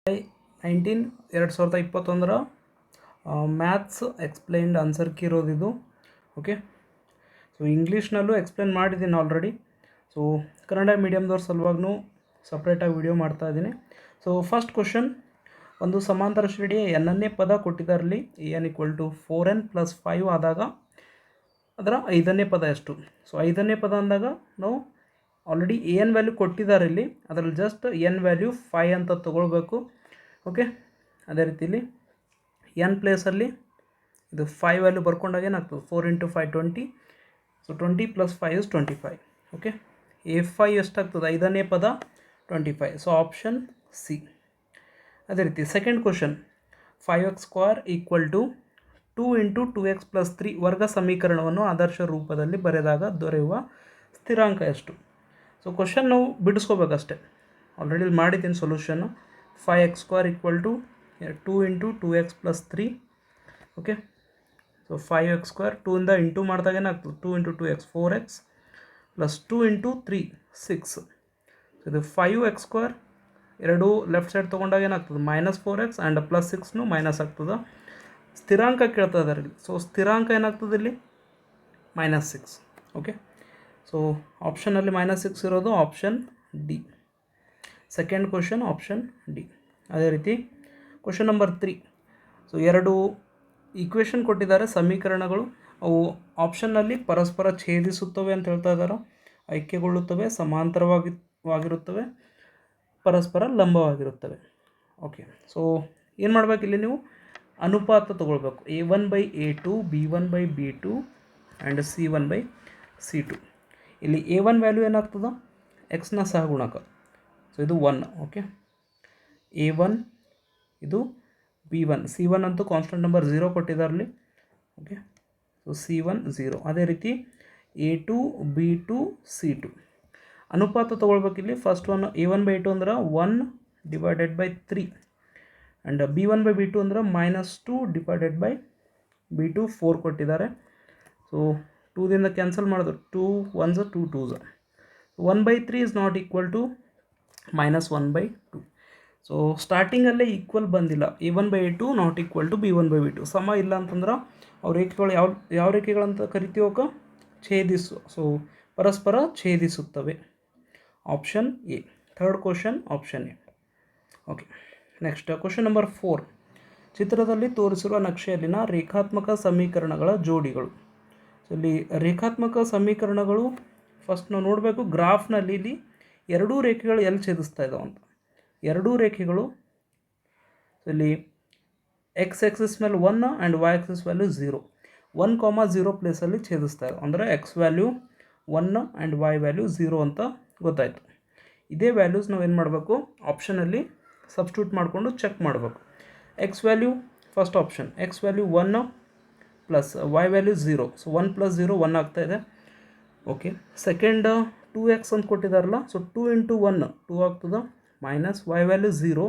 2021 maths explained answer key ಇರೋದಿದು. Okay, so ಇಂಗ್ಲೀಷ್ನಲ್ಲೂ explain ಮಾಡಿದ್ದೀನಿ ಆಲ್ರೆಡಿ. ಸೊ ಕನ್ನಡ ಮೀಡಿಯಮ್ದವ್ರ ಸಲುವಾಗೂ ಸಪ್ರೇಟಾಗಿ ವಿಡಿಯೋ ಮಾಡ್ತಾಯಿದ್ದೀನಿ. ಸೊ ಫಸ್ಟ್ ಕ್ವಶನ್, ಒಂದು ಸಮಾಂತರ ಶ್ರೇಣಿಯ ಎನ್ನನೇ ಪದ ಕೊಟ್ಟಿದ್ದಾರಲ್ಲಿ n = 4n + 5 ಆದಾಗ ಅದರ 5ನೇ ಪದ ಎಷ್ಟು? ಸೊ 5ನೇ ಪದ ಅಂದಾಗ ನಾವು ಆಲ್ರೆಡಿ n ವ್ಯಾಲ್ಯೂ ಕೊಟ್ಟಿದ್ದಾರೆ ಇಲ್ಲಿ, ಅದರಲ್ಲಿ ಜಸ್ಟ್ n ವ್ಯಾಲ್ಯೂ 5 ಅಂತ ತೊಗೊಳ್ಬೇಕು. ಓಕೆ, ಅದೇ ರೀತಿಲಿ n ಪ್ಲೇಸಲ್ಲಿ ಇದು 5 ವ್ಯಾಲ್ಯೂ ಬರ್ಕೊಂಡಾಗ ಏನಾಗ್ತದೆ? 4 × 5 20. ಸೊ 20 + 5 = 25. ಓಕೆ, A5 ಎಷ್ಟಾಗ್ತದೆ? 5ನೇ ಪದ 25. So option C. ಅದೇ ರೀತಿ ಸೆಕೆಂಡ್ ಕ್ವಶನ್, 5x² = 2 × 2x + 3 ವರ್ಗ ಸಮೀಕರಣವನ್ನು ಆದರ್ಶ ರೂಪದಲ್ಲಿ ಬರೆದಾಗ ದೊರೆಯುವ ಸ್ಥಿರಾಂಕ ಎಷ್ಟು? ಸೊ ಕ್ವಶನ್ ನಾವು ಬಿಡಿಸ್ಕೋಬೇಕಷ್ಟೆ. ಆಲ್ರೆಡಿ ಇಲ್ಲಿ ಮಾಡಿದ್ದೀನಿ ಸೊಲ್ಯೂಷನ್ನು. 5x² = 2 × 2x + 3. Okay, so 5x², 2ಇಂದ ಇಂಟು ಮಾಡಿದಾಗ ಏನಾಗ್ತದೆ? 2 × 2x 4x + 2 × 3 6. ಸೊ ಇದು 5x², ಎರಡು ಲೆಫ್ಟ್ ಸೈಡ್ ತೊಗೊಂಡಾಗ ಏನಾಗ್ತದೆ? -4x ಆ್ಯಂಡ್ +6 ಮೈನಸ್ ಆಗ್ತದೆ. ಸ್ಥಿರಾಂಕ ಕೇಳ್ತಾ ಇದ್ದಾರೆ ಇಲ್ಲಿ. ಸೊ ಸ್ಥಿರಾಂಕ ಏನಾಗ್ತದೆ ಇಲ್ಲಿ? -6. ಓಕೆ, ಸೊ ಆಪ್ಷನಲ್ಲಿ -6 ಇರೋದು option D. Second question option D. ಅದೇ ರೀತಿ ಕ್ವಶನ್ ನಂಬರ್ 3. ಸೊ ಎರಡು ಈಕ್ವೇಷನ್ ಕೊಟ್ಟಿದ್ದಾರೆ, ಸಮೀಕರಣಗಳು. ಅವು ಆಪ್ಷನ್ನಲ್ಲಿ ಪರಸ್ಪರ ಛೇದಿಸುತ್ತವೆ ಅಂತ ಹೇಳ್ತಾ ಇದ್ದಾರೆ. ಐಕ್ಯಗೊಳ್ಳುತ್ತವೆ, ಸಮಾಂತರವಾಗಿರುತ್ತವೆ, ಪರಸ್ಪರ ಲಂಬವಾಗಿರುತ್ತವೆ. ಓಕೆ, ಸೊ ಏನು ಮಾಡಬೇಕು ಇಲ್ಲಿ? ನೀವು ಅನುಪಾತ ತೊಗೊಳ್ಬೇಕು. A1/A2, B1/B2 and C1/C2. ಇಲ್ಲಿ A1 ವ್ಯಾಲ್ಯೂ ಏನಾಗ್ತದೆ? ಎಕ್ಸ್ನ ಸಹಗುಣಕ. ಸೊ ಇದು 1. ಓಕೆ, A1 ಇದು B1. C1 ಅಂತೂ ಕಾನ್ಸ್ಟೆಂಟ್ ನಂಬರ್ 0 ಕೊಟ್ಟಿದ್ದಾರಲ್ಲಿ. Okay, so C1 0. ಅದೇ ರೀತಿ A2, B2, C2 ಅನುಪಾತ ತೊಗೊಳ್ಬೇಕಿಲ್ಲಿ. ಫಸ್ಟ್ ಒನ್ A1/A2 ಅಂದ್ರೆ 1/3 ಆ್ಯಂಡ್ B1/B2 ಅಂದ್ರೆ -2/B2 4 ಕೊಟ್ಟಿದ್ದಾರೆ. ಸೊ 2ದಿಂದ ಕ್ಯಾನ್ಸಲ್ ಮಾಡಿದ್ರು. 2 1s 2 2s. 1/3 is not equal to -1/2. So ಸ್ಟಾರ್ಟಿಂಗಲ್ಲೇ ಈಕ್ವಲ್ ಬಂದಿಲ್ಲ. A1/A2 not equal to B1/B2. ಸಮ ಇಲ್ಲ ಅಂತಂದ್ರೆ ಅವ್ರ ರೇಖೆಗಳು ಯಾವ ರೇಖೆಗಳಂತ ಕರಿತೀವಕ್ಕ? ಸೊ ಪರಸ್ಪರ ಛೇದಿಸುತ್ತವೆ. Option A. Third question option A. Okay, next question number 4. ಚಿತ್ರದಲ್ಲಿ ತೋರಿಸಿರುವ ನಕ್ಷೆಯಲ್ಲಿನ ರೇಖಾತ್ಮಕ ಸಮೀಕರಣಗಳ ಜೋಡಿಗಳು. ಸೊ ಇಲ್ಲಿ ರೇಖಾತ್ಮಕ ಸಮೀಕರಣಗಳು ಫಸ್ಟ್ ನಾವು ನೋಡಬೇಕು. ಗ್ರಾಫ್ನಲ್ಲಿ ಇಲ್ಲಿ ಎರಡೂ ರೇಖೆಗಳು ಎಲ್ಲಿ ಛೇದಿಸ್ತಾ ಇದ್ದಾವೆ ಅಂತ. ಎರಡೂ ರೇಖೆಗಳು ಇಲ್ಲಿ ಎಕ್ಸ್ ಆಕ್ಸಿಸ್ ಮೇಲೆ 1 ಆ್ಯಂಡ್ ವೈ ಆಕ್ಸಿಸ್ ವ್ಯಾಲ್ಯೂ 0, 1,0 ಪ್ಲೇಸಲ್ಲಿ ಛೇದಿಸ್ತಾ ಇದ್ದಾವೆ. ಅಂದರೆ x value 1 and y value 0 ಅಂತ ಗೊತ್ತಾಯಿತು. ಇದೇ ವ್ಯಾಲ್ಯೂಸ್ ನಾವು ಏನು ಮಾಡಬೇಕು? ಆಪ್ಷನಲ್ಲಿ ಸಬ್ಸ್ಟಿಟ್ಯೂಟ್ ಮಾಡಿಕೊಂಡು ಚೆಕ್ ಮಾಡಬೇಕು. X value first option, x value 1 plus y value 0. So 1 + 0 1 ಆಗ್ತಾಯಿದೆ. ಓಕೆ, ಸೆಕೆಂಡ್ 2x ಅಂತ ಕೊಟ್ಟಿದ್ದಾರಲ್ಲ. ಸೊ 2 × 1 2 ಆಗ್ತದೆ, ಮೈನಸ್ ವೈ ವ್ಯಾಲ್ಯೂ 0.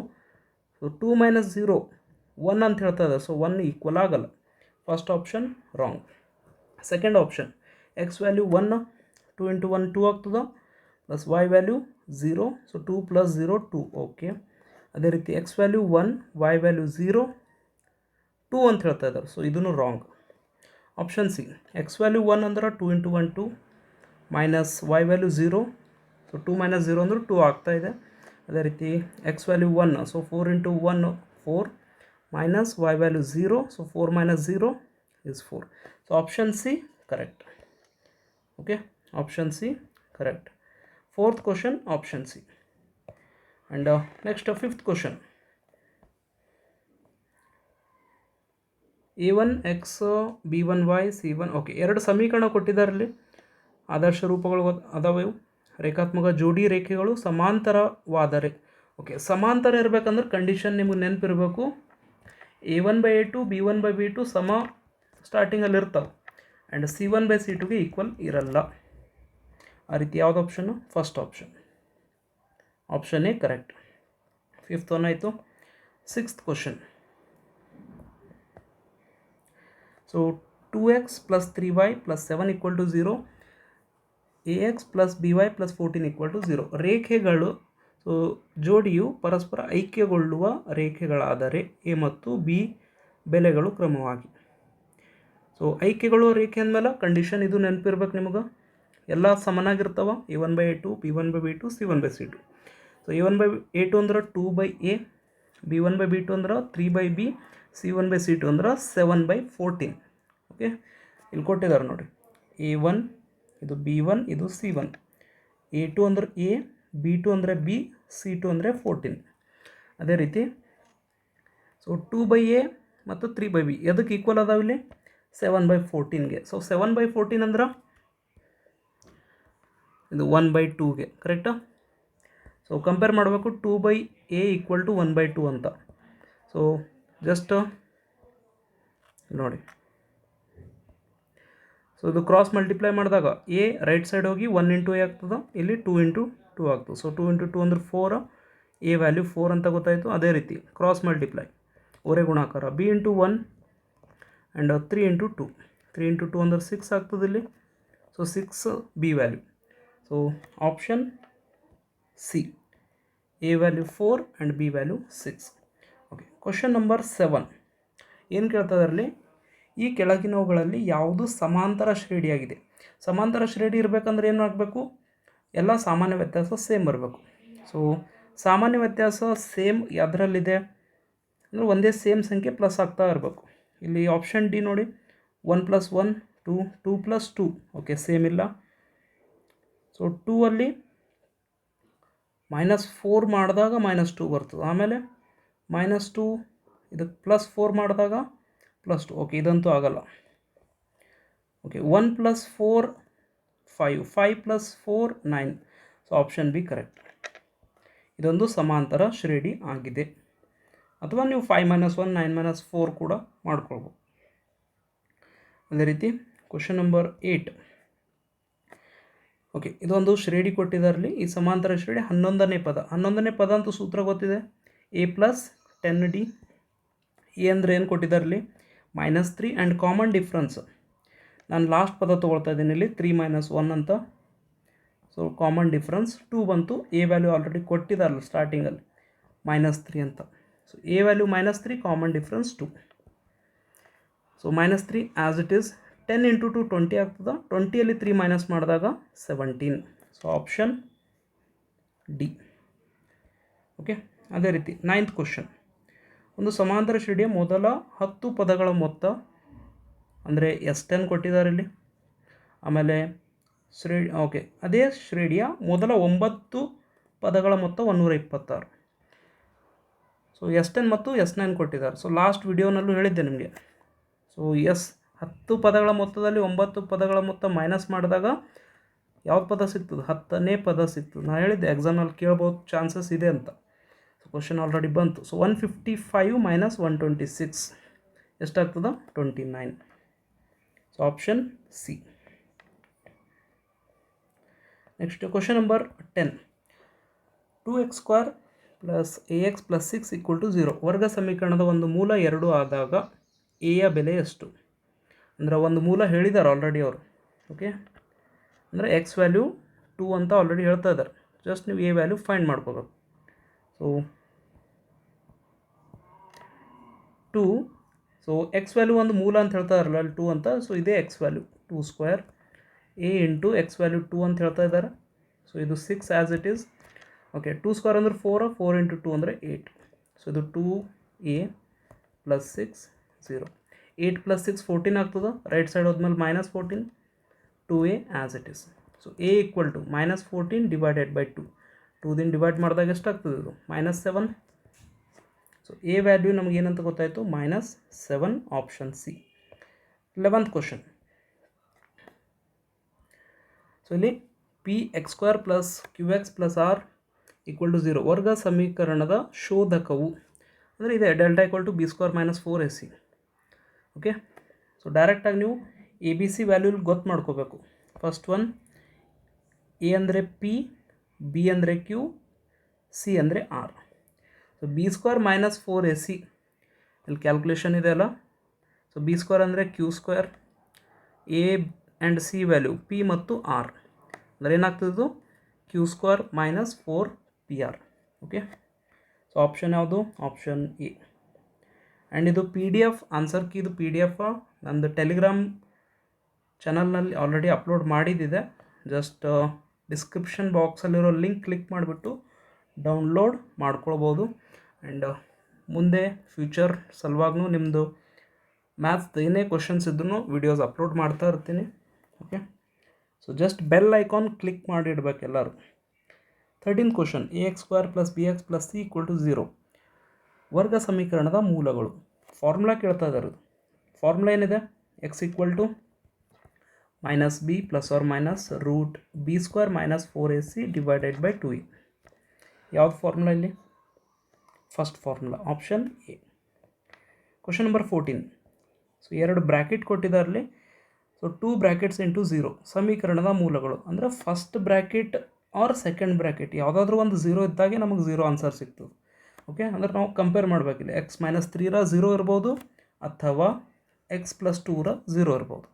ಸೊ 2 - 0 1 ಅಂತ ಹೇಳ್ತಾ ಇದೆ. ಸೊ 1 ಈಕ್ವಲ್ ಆಗಲ್ಲ. First option wrong. Second option, x value 1, 2 × 1 2 ಆಗ್ತದೆ, plus y value 0. So 2 + 0 2. Okay, ಅದೇ ರೀತಿ ಎಕ್ಸ್ ವ್ಯಾಲ್ಯೂ 1, ವೈ ವ್ಯಾಲ್ಯೂ 0, 2 ಅಂತ ಹೇಳ್ತಾ ಇದ್ದಾರೆ. ಸೊ ಇದೂ wrong. Option C, X value 1 ಅಂದ್ರೆ 2 × 1 2, ಮೈನಸ್ ವೈ ವ್ಯಾಲ್ಯೂ 0. ಸೊ 2 - 0 ಅಂದ್ರೆ 2 ಆಗ್ತಾಯಿದೆ. ಅದೇ ರೀತಿ x value 1, so 4 × 1 4, minus y value 0. So 4 - 0 is 4. So option c correct. Okay, option c correct. Fourth question option c. And next fifth question, A1x B1y C1. Okay, ಎರಡು ಸಮೀಕರಣ ಕೊಟ್ಟಿದ್ದಾರಲ್ಲಿ. ಆದರ್ಶ ರೂಪಗಳು ಅದಾವೆ. ರೇಖಾತ್ಮಕ ಜೋಡಿ ರೇಖೆಗಳು ಸಮಾಂತರವಾದರೆ. ಓಕೆ, ಸಮಾಂತರ ಇರಬೇಕಂದ್ರೆ ಕಂಡೀಷನ್ ನಿಮಗೆ ನೆನಪಿರಬೇಕು. A1/A2 B1/B2 ಸಮ ಸ್ಟಾರ್ಟಿಂಗಲ್ಲಿ ಇರ್ತಾವೆ ಆ್ಯಂಡ್ C1/C2ಗೆ ಈಕ್ವಲ್ ಇರಲ್ಲ. ಆ ರೀತಿ ಯಾವ್ದು ಆಪ್ಷನ್ನು? First option, option A correct. Fifth one ಆಯಿತು. Sixth question, so 2x + 3y + 7 = 0, ax + by + 14 = 0. ರೇಖೆಗಳು, ಸೊ ಸೊ ಜೋಡಿಯು ಪರಸ್ಪರ ಐಕ್ಯಗೊಳ್ಳುವ ರೇಖೆಗಳಾದರೆ ಎ ಮತ್ತು ಬಿ ಬೆಲೆಗಳು ಕ್ರಮವಾಗಿ. ಸೊ ಐಕ್ಯಗೊಳ್ಳುವ ರೇಖೆ ಅಂದಮೇಲೆ ಕಂಡೀಷನ್ ಇದು ನೆನಪಿರ್ಬೇಕು ನಿಮಗೆ, ಎಲ್ಲ ಸಮನಾಗಿರ್ತಾವೆ. A1/A2, B1/B2, C1/C2. So A1/A2 ಅಂದ್ರೆ 2/A, B1/B2 ಅಂದ್ರೆ 3/B, C1/C2 ಅಂದ್ರೆ 7/14. ಓಕೆ, ಇಲ್ಲಿ ಕೊಟ್ಟಿದ್ದಾರೆ ನೋಡಿ, A1 ಇದು B1 ಇದು C1, A2 ಅಂದ್ರೆ A, B2 ಅಂದರೆ B, C2 ಅಂದರೆ 14. ಅದೇ ರೀತಿ ಸೊ 2/A ಮತ್ತು 3/B ಎದಕ್ಕೆ ಈಕ್ವಲ್ ಅದಾವಿಲ್ಲಿ? 7/14ಗೆ. ಸೊ 7/14 ಅಂದ್ರೆ ಇದು 1/2ಗೆ, ಕರೆಕ್ಟಾ? ಸೊ ಕಂಪೇರ್ ಮಾಡಬೇಕು, 2/A ಈಕ್ವಲ್ ಟು 1/2 ಅಂತ. ಸೊ ಜಸ್ಟ್ ನೋಡಿ, ಸೊ ಇದು ಕ್ರಾಸ್ ಮಲ್ಟಿಪ್ಲೈ ಮಾಡಿದಾಗ ಎ ರೈಟ್ ಸೈಡ್ ಹೋಗಿ 1 ಇಂಟು ಎ ಆಗ್ತದೆ, ಇಲ್ಲಿ 2 ಇಂಟು 2 ಆಗ್ತದೆ. ಸೊ 2 ಇಂಟು 2 ಅಂದ್ರೆ 4, ಎ ವ್ಯಾಲ್ಯೂ 4 ಅಂತ ಗೊತ್ತಾಯಿತು. ಅದೇ ರೀತಿ ಕ್ರಾಸ್ ಮಲ್ಟಿಪ್ಲೈ ಓರೆ ಗುಣಾಕಾರ B into 1 and 3 into 2, 3 into 2 ಅಂದ್ರೆ 6 ಆಗ್ತದೆ ಇಲ್ಲಿ. So 6 B value. So option C, A value 4 and B value 6. Okay, question number 7 ಏನು ಕೇಳ್ತದರಲ್ಲಿ? ಈ ಕೆಳಗಿನವುಗಳಲ್ಲಿ ಯಾವುದು ಸಮಾಂತರ ಶ್ರೇಣಿಯಾಗಿದೆ? ಸಮಾಂತರ ಶ್ರೇಣಿ ಇರಬೇಕಂದ್ರೆ ಏನು ಆಗಬೇಕು? ಎಲ್ಲ ಸಾಮಾನ್ಯ ವ್ಯತ್ಯಾಸ ಸೇಮ್ ಬರಬೇಕು. ಸೊ ಸಾಮಾನ್ಯ ವ್ಯತ್ಯಾಸ ಸೇಮ್ ಯಾವುದರಲ್ಲಿದೆ ಅಂದರೆ ಒಂದೇ ಸೇಮ್ ಸಂಖ್ಯೆ ಪ್ಲಸ್ ಆಗ್ತಾ ಇರಬೇಕು. ಇಲ್ಲಿ ಆಪ್ಷನ್ ಡಿ ನೋಡಿ, 1 + 1 2, 2 + 2. ಓಕೆ, ಸೇಮ್ ಇಲ್ಲ. ಸೊ 2 ಅಲ್ಲಿ -4 ಮಾಡಿದಾಗ -2 ಬರ್ತದೆ, ಆಮೇಲೆ -2 ಇದಕ್ಕೆ +4 ಮಾಡಿದಾಗ +2. ಓಕೆ, ಇದಂತೂ ಆಗಲ್ಲ. Okay, 1 + 4 5, 5 + 4 9. So option B correct. ಇದೊಂದು ಸಮಾಂತರ ಶ್ರೇಣಿ ಆಗಿದೆ. ಅಥವಾ ನೀವು 5 - 1 9 - 4 ಕೂಡ ಮಾಡ್ಕೊಳ್ಬೋದು. ಅದೇ ರೀತಿ ಕ್ವಶನ್ ನಂಬರ್ 8. ಓಕೆ, ಇದೊಂದು ಶ್ರೇಣಿ ಕೊಟ್ಟಿದ್ದಾರಲ್ಲಿ. ಈ ಸಮಾಂತರ ಶ್ರೇಣಿ 11ನೇ ಪದ. 11ನೇ ಪದ ಅಂತೂ ಸೂತ್ರ ಗೊತ್ತಿದೆ, A + 10D. ಎ ಅಂದರೆ ಏನು ಕೊಟ್ಟಿದ್ದಾರಲ್ಲಿ? -3 ಆ್ಯಂಡ್ ಕಾಮನ್ ಡಿಫ್ರೆನ್ಸ್. ನಾನು ಲಾಸ್ಟ್ ಪದ ತೊಗೊಳ್ತಾ ಇದ್ದೀನಿ ಇಲ್ಲಿ, 3 - 1 ಅಂತ. ಸೊ ಕಾಮನ್ ಡಿಫ್ರೆನ್ಸ್ 2 ಬಂತು. ಎ ವ್ಯಾಲ್ಯೂ ಆಲ್ರೆಡಿ ಕೊಟ್ಟಿದ್ದಾರಲ್ಲ ಸ್ಟಾರ್ಟಿಂಗಲ್ಲಿ -3 ಅಂತ. So A value -3, common difference 2. So -3 as it is. 10 into 2 20 ಆಗ್ತದೆ. 20ಯಲ್ಲಿ 3 ಮೈನಸ್ ಮಾಡಿದಾಗ 17. So option D. ಓಕೆ, ಅದೇ ರೀತಿ 9th ಕ್ವಶನ್. ಒಂದು ಸಮಾಂತರ ಶ್ರೇಣಿಯ ಮೊದಲ 10 ಪದಗಳ ಮೊತ್ತ ಅಂದರೆ S10 ಕೊಟ್ಟಿದ್ದಾರೆ ಇಲ್ಲಿ. ಆಮೇಲೆ ಓಕೆ, ಅದೇ ಶ್ರೇಣಿಯ ಮೊದಲ 9 ಪದಗಳ ಮೊತ್ತ 126. ಸೊ S10 ಮತ್ತು S9 ಕೊಟ್ಟಿದ್ದಾರೆ. ಸೊ ಲಾಸ್ಟ್ ವಿಡಿಯೋನಲ್ಲೂ ಹೇಳಿದ್ದೆ ನಿಮಗೆ. ಸೊ 10 ಪದಗಳ ಮೊತ್ತದಲ್ಲಿ 9 ಪದಗಳ ಮೊತ್ತ ಮೈನಸ್ ಮಾಡಿದಾಗ ಯಾವ್ದು ಪದ ಸಿಗ್ತದೆ? 10ನೇ ಪದ ಸಿಗ್ತದೆ. ನಾನು ಹೇಳಿದ್ದೆ ಎಕ್ಸಾಮಲ್ಲಿ ಕೇಳ್ಬೋದು, ಚಾನ್ಸಸ್ ಇದೆ ಅಂತ. ಸೊ ಕ್ವಶನ್ ಆಲ್ರೆಡಿ ಬಂತು. ಸೊ 155 - 126 ಎಷ್ಟಾಗ್ತದೆ? 29. So option C. Next question number 10. 2x² + ax + 6 = 0. ವರ್ಗ ಸಮೀಕರಣದ ಒಂದು ಮೂಲ 2 ಆದಾಗ ಎಯ ಬೆಲೆ ಎಷ್ಟು? ಅಂದರೆ ಒಂದು ಮೂಲ ಹೇಳಿದ್ದಾರೆ ಆಲ್ರೆಡಿ ಅವರು. ಓಕೆ, ಅಂದರೆ ಎಕ್ಸ್ ವ್ಯಾಲ್ಯೂ 2 ಅಂತ ಆಲ್ರೆಡಿ ಹೇಳ್ತಾ ಇದ್ದಾರೆ. ಜಸ್ಟ್ ನೀವು ಎ ವ್ಯಾಲ್ಯೂ ಫೈಂಡ್ ಮಾಡ್ಕೋಬೇಕು. ಸೊ 2. ಸೊ ಎಕ್ಸ್ ವ್ಯಾಲ್ಯೂ ಒಂದು ಮೂಲ ಅಂತ ಹೇಳ್ತಾ ಇದ್ದಾರಲ್ಲ ಅಲ್ಲಿ 2 ಅಂತ. ಸೊ ಇದೇ X value 2². A into X value 2 ಅಂತ ಹೇಳ್ತಾ ಇದ್ದಾರೆ. ಸೊ ಇದು 6 ಆ್ಯಸ್ ಇಟ್ ಈಸ್. ಓಕೆ, 2² ಅಂದರೆ 4, 4 ಇಂಟು 2 ಅಂದರೆ 8. ಸೊ ಇದು 2a + 6 0. 8 + 6 14 ಆಗ್ತದೆ. ರೈಟ್ ಸೈಡ್ ಹೋದ್ಮೇಲೆ -14, 2a as it is. So a = -14 divided by 2. 2ದಿಂದ ಡಿವೈಡ್ ಮಾಡಿದಾಗ ಎಷ್ಟಾಗ್ತದೆ? ಇದು -7. ಸೊ ಎ ವ್ಯಾಲ್ಯೂ ನಮಗೆ ಏನಂತ ಗೊತ್ತಾಯಿತು? -7. Option C. 11th question. So ಇಲ್ಲಿ px² + qx + r = 0. ವರ್ಗ ಸಮೀಕರಣದ ಶೋಧಕವು ಅಂದರೆ ಇದೆ delta = b² - 4ac. Okay, so ಡೈರೆಕ್ಟಾಗಿ ನೀವು ಎ ಬಿ ಸಿ ವ್ಯಾಲ್ಯೂ ಗೊತ್ತು ಮಾಡ್ಕೋಬೇಕು. ಫಸ್ಟ್ ಒನ್, ಎ ಅಂದರೆ ಪಿ, ಬಿ ಅಂದರೆ ಕ್ಯೂ, ಸಿ ಅಂದರೆ ಆರ್. ಸೊ b² - 4ac ಇಲ್ಲಿ ಕ್ಯಾಲ್ಕುಲೇಷನ್ ಇದೆ ಅಲ್ಲ. ಸೊ b² ಅಂದರೆ q², A and C value P ಮತ್ತು ಆರ್ ಅಂದರೆ ಏನಾಗ್ತದೆ? q² - 4pr. Okay. So option ಯಾವುದು? Option A. ಆ್ಯಂಡ್ ಇದು PDF ಆನ್ಸರ್ ಕೀ, ಇದು PDF ನಂದು ಟೆಲಿಗ್ರಾಮ್ ಚಾನಲ್ನಲ್ಲಿ ಆಲ್ರೆಡಿ ಅಪ್ಲೋಡ್ ಮಾಡಿದ್ದಿದೆ. ಜಸ್ಟ್ ಡಿಸ್ಕ್ರಿಪ್ಷನ್ ಬಾಕ್ಸಲ್ಲಿರೋ ಲಿಂಕ್ ಕ್ಲಿಕ್ ಮಾಡಿಬಿಟ್ಟು ಡೌನ್ಲೋಡ್ ಮಾಡ್ಕೊಳ್ಬೋದು. ಆ್ಯಂಡ್ ಮುಂದೆ ಫ್ಯೂಚರ್ ಸಲುವಾಗೂ ನಿಮ್ಮದು ಮ್ಯಾಥ್ಸ್ ಏನೇ ಕ್ವಶನ್ಸ್ ಇದ್ರೂ ವಿಡಿಯೋಸ್ ಅಪ್ಲೋಡ್ ಮಾಡ್ತಾ ಇರ್ತೀನಿ. Okay. So just bell icon click ಮಾಡಿ ಇಡಬೇಕು ಎಲ್ಲರೂ. 13th question, AX² + BX + C = 0 ವರ್ಗ ಸಮೀಕರಣದ ಮೂಲಗಳು. ಫಾರ್ಮುಲಾ ಕೇಳ್ತಾ ಇದ್ದಾರೆ. ಫಾರ್ಮುಲಾ ಏನಿದೆ? x = -b ± √b² - 4ac / 2a. ಯಾವ್ದು ಫಾರ್ಮುಲಾ ಇಲ್ಲಿ? First formula option A. Question number 14. So 2 bracket ಕೊಟ್ಟಿದ್ದಾರಲ್ಲಿ. ಸೊ 2 ಬ್ರ್ಯಾಕೆಟ್ಸ್ ಇಂಟು 0 ಸಮೀಕರಣದ ಮೂಲಗಳು ಅಂದರೆ first bracket or second bracket ಯಾವುದಾದ್ರೂ ಒಂದು 0 ಇದ್ದಾಗೆ ನಮಗೆ 0 ಆನ್ಸರ್ ಸಿಗ್ತದೆ. ಓಕೆ. ಅಂದರೆ ನಾವು ಕಂಪೇರ್ ಮಾಡಬೇಕಿಲ್ಲ. x - 3 0 ಇರ್ಬೋದು ಅಥವಾ x + 2 0 ಇರ್ಬೋದು.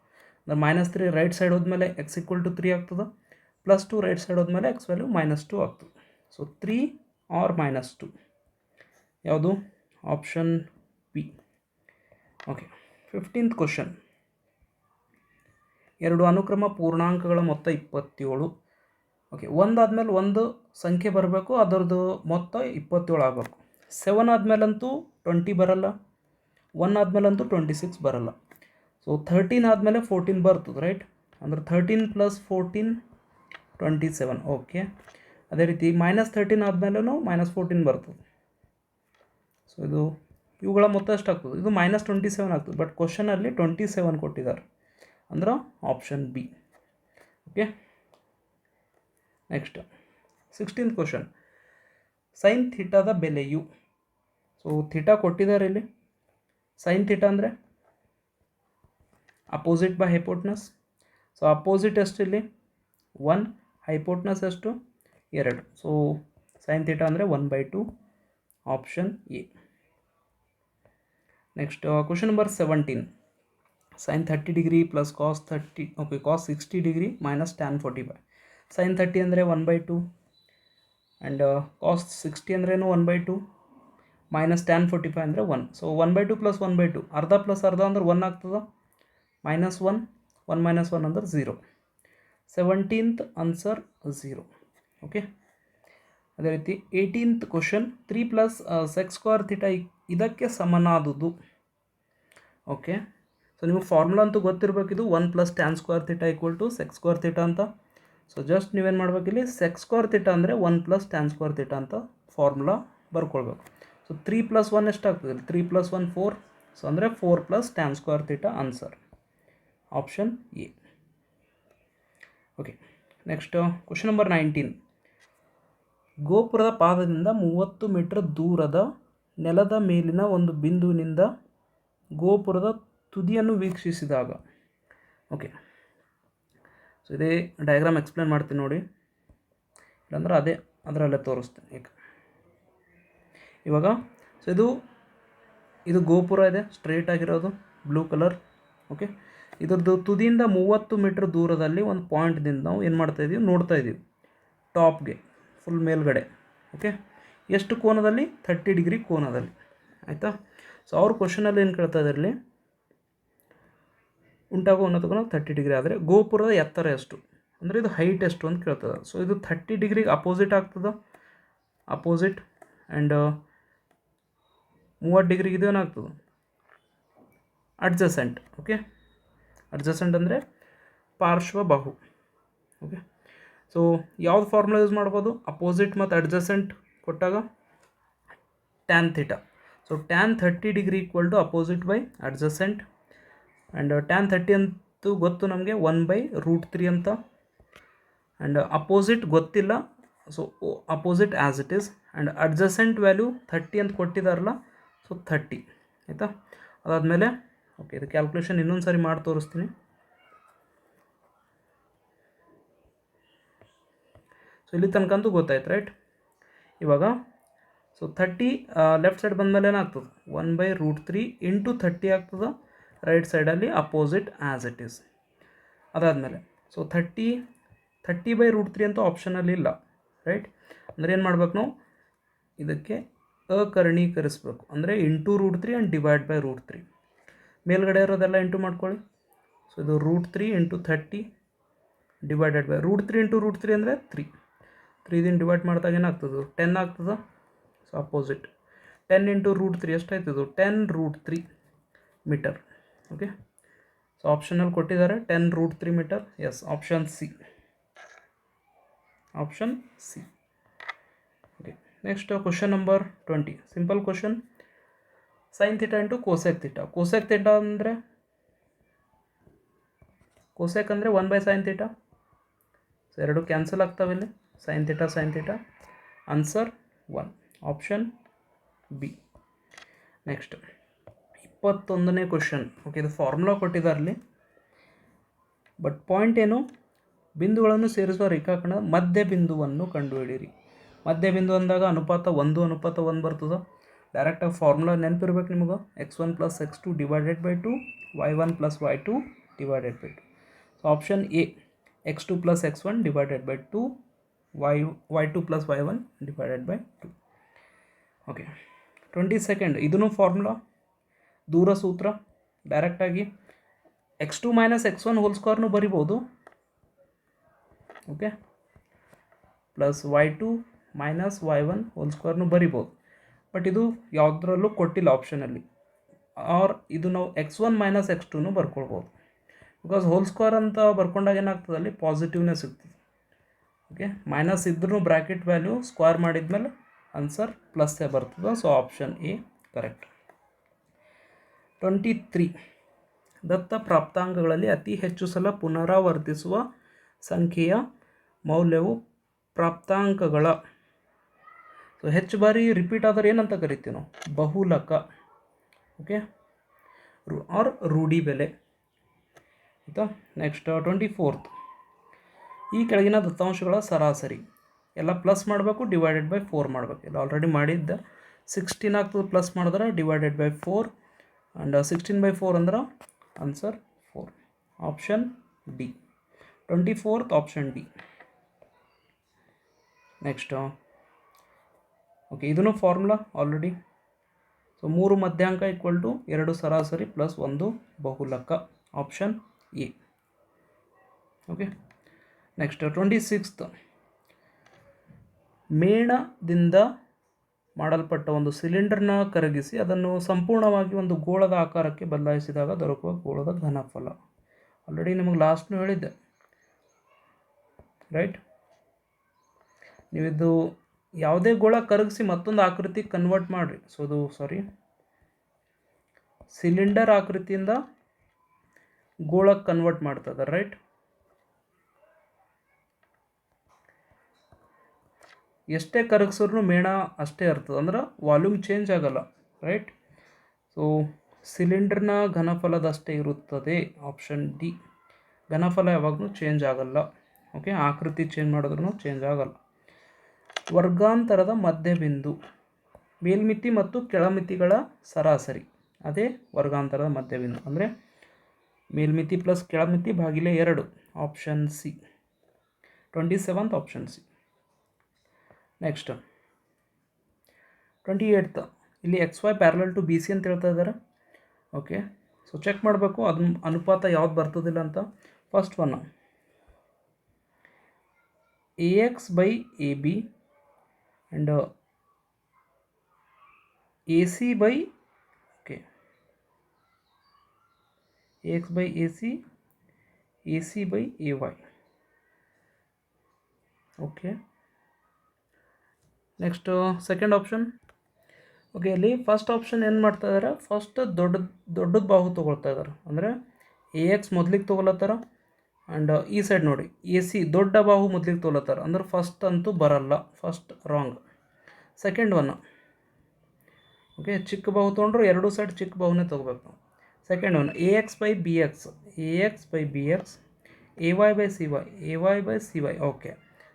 ಅಂದರೆ -3 ರೈಟ್ ಸೈಡ್ ಹೋದ್ಮೇಲೆ x = 3 ಆಗ್ತದೆ, +2 ರೈಟ್ ಸೈಡ್ ಹೋದ್ಮೇಲೆ x ವ್ಯಾಲ್ಯೂ -2 ಆಗ್ತದೆ. ಸೊ 3 ಆರ್ -2 ಯಾವುದು? Option B. Okay. 15th question, 2 ಅನುಕ್ರಮ ಪೂರ್ಣಾಂಕಗಳ ಮೊತ್ತ 27. ಓಕೆ. ಒಂದಾದ್ಮೇಲೆ ಒಂದು ಸಂಖ್ಯೆ ಬರಬೇಕು, ಅದರದ್ದು ಮೊತ್ತ 27 ಆಗಬೇಕು. 7 ಆದಮೇಲಂತೂ 20 ಬರಲ್ಲ, 1 ಆದಮೇಲಂತೂ 26 ಬರಲ್ಲ. ಸೊ 13 ಆದಮೇಲೆ 14 ಬರ್ತದೆ, ರೈಟ್? ಅಂದ್ರೆ 13 + 14 27. ಓಕೆ. ಅದೇ ರೀತಿ -13 ಆದಮೇಲೂ -14 ಬರ್ತದೆ. ಸೊ ಇದು ಇವುಗಳ ಮೊತ್ತ ಎಷ್ಟಾಗ್ತದೆ? ಇದು -27 ಆಗ್ತದೆ. ಬಟ್ ಕ್ವಶನಲ್ಲಿ 27 ಕೊಟ್ಟಿದ್ದಾರೆ, ಅಂದ್ರೆ option B. Okay. Next 16th question, sin ಥೀಟಾದ ಬೆಲೆಯು. ಸೊ ಥೀಟಾ ಕೊಟ್ಟಿದ್ದಾರೆ ಇಲ್ಲಿ. sin ಥೀಟಾ ಅಂದರೆ ಅಪೋಸಿಟ್ ಬೈ ಹೈಪೋಟ್ನಸ್. ಸೊ ಅಪೋಸಿಟ್ ಎಷ್ಟು ಇಲ್ಲಿ? 1, ಹೈಪೋಟ್ನಸ್ ಎಷ್ಟು? 2. ಸೊ sin ಥೀಟಾ ಅಂದರೆ 1/2, option A. Next question number 17, sin 30 degree + cos 30 okay cos 60 degree - tan 45. sin 30 ಅಂದರೆ 1/2 and cos 60 ಅಂದ್ರೇನು 1/2 -tan 45 ಅಂದರೆ 1. ಸೊ 1/2 + 1/2 ಅರ್ಧ + ಅರ್ಧ ಅಂದ್ರೆ 1 ಆಗ್ತದೆ. -1 1 - 1 ಅಂದ್ರೆ 0. 17th answer 0. ಓಕೆ. ಅದೇ ರೀತಿ 18th ಕ್ವಶನ್, 3 + sec² θ ಇದಕ್ಕೆ ಸಮನಾದುದು. ಓಕೆ. ಸೊ ನಿಮಗೆ ಫಾರ್ಮುಲಾ ಅಂತೂ ಗೊತ್ತಿರಬೇಕಿದು. 1 + tan² θ = sec² θ ಅಂತ. ಸೊ ಜಸ್ಟ್ ನೀವೇನು ಮಾಡಬೇಕಿಲ್ಲಿ? sec² θ ಅಂದರೆ 1 + tan² θ ಅಂತ ಫಾರ್ಮುಲಾ ಬರ್ಕೊಳ್ಬೇಕು. ಸೊ 3 + 1 ಎಷ್ಟಾಗ್ತದೆ? 3 + 1 4. ಸೊ ಅಂದರೆ 4 + tan² θ answer, option A. Okay. Next question number 19, ಗೋಪುರದ ಪಾದದಿಂದ 30 ಮೀಟರ್ ದೂರದ ನೆಲದ ಮೇಲಿನ ಒಂದು ಬಿಂದುವಿನಿಂದ ಗೋಪುರದ ತುದಿಯನ್ನು ವೀಕ್ಷಿಸಿದಾಗ. ಓಕೆ. ಸೊ ಇದೇ ಡಯಾಗ್ರಾಮ್ ಎಕ್ಸ್ಪ್ಲೇನ್ ಮಾಡ್ತೀನಿ ನೋಡಿ, ಇಲ್ಲಾಂದ್ರೆ ಅದೇ ಅದರಲ್ಲೇ ತೋರಿಸ್ತೀನಿ ಈಗ. ಇವಾಗ ಸೊ ಇದು ಗೋಪುರ ಇದೆ, ಸ್ಟ್ರೇಟ್ ಆಗಿರೋದು, ಬ್ಲೂ ಕಲರ್. ಓಕೆ. ಇದ್ರದ್ದು ತುದಿಯಿಂದ 30 ಮೀಟರ್ ದೂರದಲ್ಲಿ ಒಂದು ಪಾಯಿಂಟ್ದಿಂದ ನಾವು ಏನು ಮಾಡ್ತಾಯಿದ್ದೀವಿ? ನೋಡ್ತಾ ಇದ್ದೀವಿ ಟಾಪ್ಗೆ, ಫುಲ್ ಮೇಲ್ಗಡೆ. ಓಕೆ. ಎಷ್ಟು ಕೋನದಲ್ಲಿ? 30 ಡಿಗ್ರಿ ಕೋನದಲ್ಲಿ. ಆಯಿತಾ? ಸೊ ಅವ್ರ ಕ್ವಶನಲ್ಲಿ ಏನು ಕೇಳ್ತಾ ಇದ್ರಲ್ಲಿ, ಉಂಟಾಗೋ ಉನ್ನತ ಕೋನ 30 ಡಿಗ್ರಿ ಆದರೆ ಗೋಪುರದ ಎತ್ತರ ಎಷ್ಟು ಅಂದರೆ ಇದು ಹೈಟ್ ಎಷ್ಟು ಅಂತ ಕೇಳ್ತದೆ. ಸೊ ಇದು 30 ಡಿಗ್ರಿಗೆ ಅಪೋಸಿಟ್ ಆಗ್ತದೆ, ಅಪೋಸಿಟ್. ಆ್ಯಂಡ್ 30 ಡಿಗ್ರಿಗೆ ಇದು ಏನಾಗ್ತದೆ? ಅಡ್ಜಸೆಂಟ್. ಓಕೆ. ಅಡ್ಜಸೆಂಟ್ ಅಂದರೆ ಪಾರ್ಶ್ವಬಾಹು. ಓಕೆ. ಸೊ ಯಾವ್ದು ಫಾರ್ಮುಲಾ ಯೂಸ್ ಮಾಡ್ಬೋದು? ಅಪೋಸಿಟ್ ಮತ್ತು ಅಡ್ಜಸೆಂಟ್ ಕೊಟ್ಟಾಗ tan θ. So tan 30 degree = opposite by adjacent. And tan 30 ಅಂತೂ ಗೊತ್ತು ನಮಗೆ 1/√3 ಅಂತ. ಆ್ಯಂಡ್ ಅಪೋಸಿಟ್ ಗೊತ್ತಿಲ್ಲ, so opposite as it is. And adjacent value 30 ಅಂತ ಕೊಟ್ಟಿದ್ದಾರಲ್ಲ, ಸೊ 30. ಆಯಿತಾ? ಅದಾದಮೇಲೆ ಓಕೆ, ಇದು ಕ್ಯಾಲ್ಕುಲೇಷನ್ ಇನ್ನೊಂದು ಸಾರಿ ಮಾಡಿ ತೋರಿಸ್ತೀನಿ. ಸೊ ಇಲ್ಲಿ ತನಕಂತೂ ಗೊತ್ತಾಯ್ತು, ರೈಟ್? ಇವಾಗ ಸೊ 30 ಲೆಫ್ಟ್ ಸೈಡ್ ಬಂದಮೇಲೆ ಏನಾಗ್ತದೆ? 1/√3 ಇಂಟು 30 ಆಗ್ತದೆ. ರೈಟ್ ಸೈಡಲ್ಲಿ ಅಪೋಸಿಟ್ ಆ್ಯಸ್ ಇಟ್ ಈಸ್. ಅದಾದಮೇಲೆ ಸೊ 30/√3 ಅಂತೂ ಆಪ್ಷನಲ್ಲಿ ಇಲ್ಲ, ರೈಟ್? ಅಂದರೆ ಏನು ಮಾಡ್ಬೇಕು ನಾವು? ಇದಕ್ಕೆ ಅಕರ್ಣೀಕರಿಸಬೇಕು, ಅಂದರೆ ಇಂಟು √3 ಆ್ಯಂಡ್ ಡಿವೈಡ್ ಬೈ √3. ಮೇಲ್ಗಡೆ ಇರೋದೆಲ್ಲ ಇಂಟು ಮಾಡ್ಕೊಳ್ಳಿ. ಸೊ ಇದು √3 ಇಂಟು 30 ಡಿವೈಡೆಡ್ ಬೈ √3 ಇಂಟು √3 ಅಂದರೆ 3. 3 ಡಿವೈಡ್ ಮಾಡಿದಾಗ ಏನಾಗ್ತದೆ 10 ಆಗ್ತದೆ. ಸೊ ಅಪೋಸಿಟ್ 10 ಇಂಟು √3 ಎಷ್ಟಾಯ್ತದು 10√3 ಮೀಟರ್. ಓಕೆ, ಸೊ ಆಪ್ಷನಲ್ಲಿ ಕೊಟ್ಟಿದ್ದಾರೆ 10√3 metre. Yes, option C. Option C. Okay, next question number 20. Simple question. Sine theta into cosec theta. Cosec theta ಅಂದರೆ cosec ಅಂದರೆ 1/sin theta. So ಎರಡು ಕ್ಯಾನ್ಸಲ್ ಆಗ್ತಾವೆ ಇಲ್ಲಿ. Sine theta. Answer 1, option B. Next 21ನೇ question. Okay, ಇದು formula ಕೊಟ್ಟಿದ್ದಾರಲ್ಲಿ, but point ಏನು, ಬಿಂದುಗಳನ್ನು ಸೇರಿಸುವ ರೇಖಾಖಂಡದ ಮಧ್ಯ ಬಿಂದುವನ್ನು ಕಂಡುಹಿಡಿಯಿರಿ. ಮಧ್ಯ ಬಿಂದು ಅಂದಾಗ ಅನುಪಾತ 1:1 ಬರ್ತದೆ. ಡೈರೆಕ್ಟಾಗಿ ಫಾರ್ಮುಲಾ ನೆನಪಿರ್ಬೇಕು ನಿಮಗೆ. x1 + x2 divided by 2, y1 + y2 divided by 2. So option A x2 + x1 divided by 2, y2 + y1 divided by 2. Okay, 22nd. ಇದೂ ಫಾರ್ಮುಲಾ ದೂರ ಸೂತ್ರ. ಡೈರೆಕ್ಟಾಗಿ x2 - x1 ಹೋಲ್ ಸ್ಕ್ವೇರ್ನು ಬರಿಬೋದು. Okay, plus y2 - y1 hole ಸ್ಕ್ವೇರ್ನು ಬರಿಬೋದು. But ಇದು ಯಾವುದರಲ್ಲೂ ಕೊಟ್ಟಿಲ್ಲ ಆಪ್ಷನಲ್ಲಿ. R ಇದು ನಾವು x1 - x2 ಬರ್ಕೊಳ್ಬೋದು. Because whole square ಅಂತ ಬರ್ಕೊಂಡಾಗ ಏನಾಗ್ತದೆ ಅಲ್ಲಿ ಪಾಸಿಟಿವ್ನೇ ಸಿಗ್ತದೆ. ಓಕೆ, ಮೈನಸ್ ಇದ್ರೂ ಬ್ರ್ಯಾಕೆಟ್ ವ್ಯಾಲ್ಯೂ ಸ್ಕ್ವೇರ್ ಮಾಡಿದ್ಮೇಲೆ ಆನ್ಸರ್ ಪ್ಲಸ್ಸೇ ಬರ್ತದೆ. So option A correct. 23. ದತ್ತ ಪ್ರಾಪ್ತಾಂಕಗಳಲ್ಲಿ ಅತಿ ಹೆಚ್ಚು ಸಲ ಪುನರಾವರ್ತಿಸುವ ಸಂಖ್ಯೆಯ ಮೌಲ್ಯವು ಪ್ರಾಪ್ತಾಂಕಗಳ. ಸೊ ಹೆಚ್ಚು ಬಾರಿ ರಿಪೀಟ್ ಆದರೆ ಏನಂತ ಕರಿತೀವಿ ನಾವು, ಬಹುಲಕ. ಓಕೆ, ಆರ್ ರೂಢಿ ಬೆಲೆ ಆಯಿತಾ. Next 24th. ಈ ಕೆಳಗಿನ ದತ್ತಾಂಶಗಳ ಸರಾಸರಿ ಎಲ್ಲ ಪ್ಲಸ್ ಮಾಡಬೇಕು, ಡಿವೈಡೆಡ್ ಬೈ 4 ಮಾಡಬೇಕು. ಎಲ್ಲ ಆಲ್ರೆಡಿ ಮಾಡಿದ್ದೆ. 16 ಆಗ್ತದೆ ಪ್ಲಸ್ ಮಾಡಿದ್ರೆ, ಡಿವೈಡೆಡ್ ಬೈ 4 ಆ್ಯಂಡ್ 16/4 ಅಂದ್ರೆ answer 4, option D. 24th option D. Next okay, ಇದೂ ಫಾರ್ಮುಲಾ ಆಲ್ರೆಡಿ. ಸೊ 3 ಮಧ್ಯಾಂಕ = 2 ಸರಾಸರಿ ಪ್ಲಸ್ 1 ಬಹುಲಕ, option A. Okay, next 26th. ಮೇಣದಿಂದ ಮಾಡಲ್ಪಟ್ಟ ಒಂದು ಸಿಲಿಂಡರ್ನ ಕರಗಿಸಿ ಅದನ್ನು ಸಂಪೂರ್ಣವಾಗಿ ಒಂದು ಗೋಳದ ಆಕಾರಕ್ಕೆ ಬದಲಾಯಿಸಿದಾಗ ದೊರಕುವ ಗೋಳದ ಘನಫಲ. ಆಲ್ರೆಡಿ ನಿಮಗೆ ಲಾಸ್ಟ್ನೂ ಹೇಳಿದ್ದೆ, ರೈಟ್. ನೀವಿದು ಯಾವುದೇ ಗೋಳ ಕರಗಿಸಿ ಮತ್ತೊಂದು ಆಕೃತಿ ಕನ್ವರ್ಟ್ ಮಾಡಿರಿ. ಸೊ ಅದು ಸಿಲಿಂಡರ್ ಆಕೃತಿಯಿಂದ ಗೋಳಕ್ಕೆ ಕನ್ವರ್ಟ್ ಮಾಡ್ತದೆ, ರೈಟ್. ಎಷ್ಟೇ ಕರಗಿಸಿದ್ರು ಮೇಣ ಅಷ್ಟೇ ಇರ್ತದೆ, ಅಂದ್ರೆ ವಾಲ್ಯೂಮ್ ಚೇಂಜ್ ಆಗಲ್ಲ, ರೈಟ್. ಸೊ ಸಿಲಿಂಡರ್ನ ಘನಫಲದಷ್ಟೇ ಇರುತ್ತದೆ, ಆಪ್ಷನ್ ಡಿ. ಘನಫಲ ಯಾವಾಗಲೂ ಚೇಂಜ್ ಆಗಲ್ಲ. ಓಕೆ, ಆಕೃತಿ ಚೇಂಜ್ ಮಾಡಿದ್ರೂ ಚೇಂಜ್ ಆಗಲ್ಲ. ವರ್ಗಾಂತರದ ಮಧ್ಯಬಿಂದು ಮೇಲ್ಮಿತಿ ಮತ್ತು ಕೆಳಮಿತಿಗಳ ಸರಾಸರಿ, ಅದೇ ವರ್ಗಾಂತರದ ಮಧ್ಯಬಿಂದು. ಅಂದರೆ ಮೇಲ್ಮಿತಿ ಪ್ಲಸ್ ಕೆಳಮಿತಿ ಭಾಗಿಲೆ 2, option C. 27th option C. Next 28th. ಇಲ್ಲಿ XY ಪ್ಯಾರಲಲ್ ಟು BC ಅಂತ ಹೇಳ್ತಾ ಇದ್ದಾರೆ. ಓಕೆ, ಸೊ ಚೆಕ್ ಮಾಡಬೇಕು ಅದು ಅನುಪಾತ ಯಾವ್ದು ಬರ್ತದಿಲ್ಲ ಅಂತ. First one AX/AB and AC/, okay, AX/AC, AC/AY. Okay, next second option. Okay, ಅಲ್ಲಿ ಫಸ್ಟ್ ಆಪ್ಷನ್ ಏನು ಮಾಡ್ತಾ ಇದ್ದಾರೆ, ಫಸ್ಟ್ ದೊಡ್ಡದು ಬಾಹು ತೊಗೊಳ್ತಾ ಇದ್ದಾರೆ. ಅಂದರೆ AX ಮೊದಲಿಗೆ ತೊಗೊಳತ್ತಾರ ಆ್ಯಂಡ್ ಈ ಸೈಡ್ ನೋಡಿ AC ದೊಡ್ಡ ಬಾಹು ಮೊದಲಿಗೆ ತೊಗೊಳತ್ತಾರ. ಅಂದ್ರೆ ಫಸ್ಟ್ ಅಂತೂ ಬರಲ್ಲ, first wrong. Second one, okay, ಚಿಕ್ಕ ಬಾಹು ತೊಗೊಂಡ್ರು ಎರಡೂ ಸೈಡ್ ಚಿಕ್ಕ ಬಾಹುನೇ ತೊಗೋಬೇಕು. Second one AX/BX, AX/BX, AY/CY, AY/CY. Okay,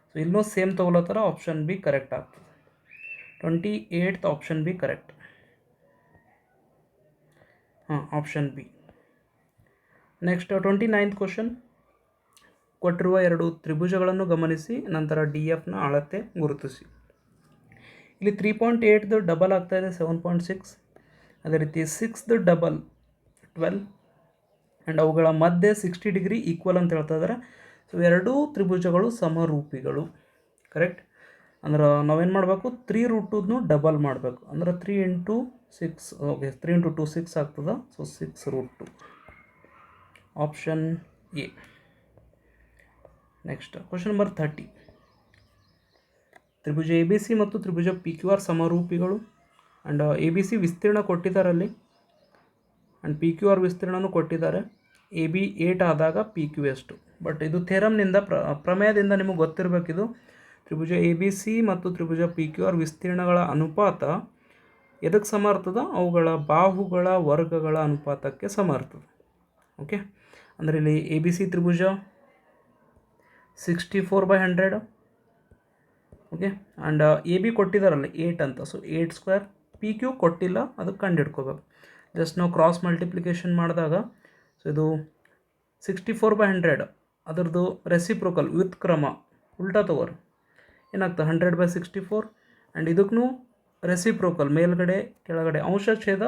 so ಇಲ್ಲೂ ಸೇಮ್ ತೊಗೊಳತ್ತಾರ. ಆಪ್ಷನ್ ಬಿ ಕರೆಕ್ಟ್ ಆಗ್ತದೆ. 28th option B correct. Option B. Next 29th question. ಕೊಟ್ಟಿರುವ 2 ತ್ರಿಭುಜಗಳನ್ನು ಗಮನಿಸಿ, ನಂತರ DFನ ಅಳತೆ ಗುರುತಿಸಿ. ಇಲ್ಲಿ 3.8ದು ಡಬಲ್ ಆಗ್ತಾಯಿದೆ 7.6. ಅದೇ ರೀತಿ 6ದು ಡಬಲ್ 12 ಆ್ಯಂಡ್ ಅವುಗಳ ಮಧ್ಯೆ 60 ಡಿಗ್ರಿ ಈಕ್ವಲ್ ಅಂತ ಹೇಳ್ತಾ ಇದ್ದಾರೆ. ಸೊ ಎರಡೂ ತ್ರಿಭುಜಗಳು ಸಮರೂಪಿಗಳು. ಕರೆಕ್ಟ್. ಅಂದ್ರೆ ನಾವೇನು ಮಾಡಬೇಕು, 3√2 ಡಬಲ್ ಮಾಡಬೇಕು. ಅಂದ್ರೆ 3 × 6. ಓಕೆ, 3 × 2 6 ಆಗ್ತದೆ. So 6√2 option A. Next question number 30. ತ್ರಿಭುಜ ಎ ಬಿ ಸಿ ಮತ್ತು ತ್ರಿಭುಜ ಪಿ ಕ್ಯೂ ಆರ್ ಸಮರೂಪಿಗಳು. ಆ್ಯಂಡ್ ಎ ಬಿ ಸಿ ವಿಸ್ತೀರ್ಣ ಕೊಟ್ಟಿದ್ದಾರೆ ಅಲ್ಲಿ, ಆ್ಯಂಡ್ ಪಿ ಕ್ಯೂ ಆರ್ ವಿಸ್ತೀರ್ಣನೂ ಕೊಟ್ಟಿದ್ದಾರೆ. ಎ ಬಿ 8 ಆದಾಗ ಪಿ ಕ್ಯೂ ಎಷ್ಟು. ಬಟ್ ಇದು ಥೇರಮ್ನಿಂದ ಪ್ರಮೇಯದಿಂದ ನಿಮಗೆ ಗೊತ್ತಿರಬೇಕಿದು. ತ್ರಿಭುಜ ಎ ಬಿ ಸಿ ಮತ್ತು ತ್ರಿಭುಜ ಪಿ ಕ್ಯೂ ಆರ್ ವಿಸ್ತೀರ್ಣಗಳ ಅನುಪಾತ ಎದಕ್ಕೆ ಸಮ ಇರ್ತದೆ? ಅವುಗಳ ಬಾಹುಗಳ ವರ್ಗಗಳ ಅನುಪಾತಕ್ಕೆ ಸಮ ಇರ್ತದೆ. ಓಕೆ, ಅಂದರೆ ಇಲ್ಲಿ ಎ ಬಿ ಸಿ ತ್ರಿಭುಜ 64/100. ಓಕೆ, ಆ್ಯಂಡ್ ಎ ಬಿ ಕೊಟ್ಟಿದ್ದಾರಲ್ಲ 8 ಅಂತ. ಸೊ 8². ಪಿ ಕ್ಯೂ ಕೊಟ್ಟಿಲ್ಲ, ಅದಕ್ಕೆ ಕಂಡು ಹಿಡ್ಕೋಬೇಕು. ಜಸ್ಟ್ ನಾವು ಕ್ರಾಸ್ ಮಲ್ಟಿಪ್ಲಿಕೇಶನ್ ಮಾಡಿದಾಗ ಸೊ ಇದು 64/100 ಅದರದ್ದು ರೆಸಿಪ್ರೋಕಲ್ ವ್ಯುತ್ಕ್ರಮ ಉಲ್ಟಾ ತಗೋರಿ ಏನಾಗ್ತದೆ 100/64. ಆ್ಯಂಡ್ ಇದಕ್ಕೂ ರೆಸಿಪ್ರೋಕಲ್ ಮೇಲ್ಗಡೆ ಕೆಳಗಡೆ ಅಂಶ ಛೇದ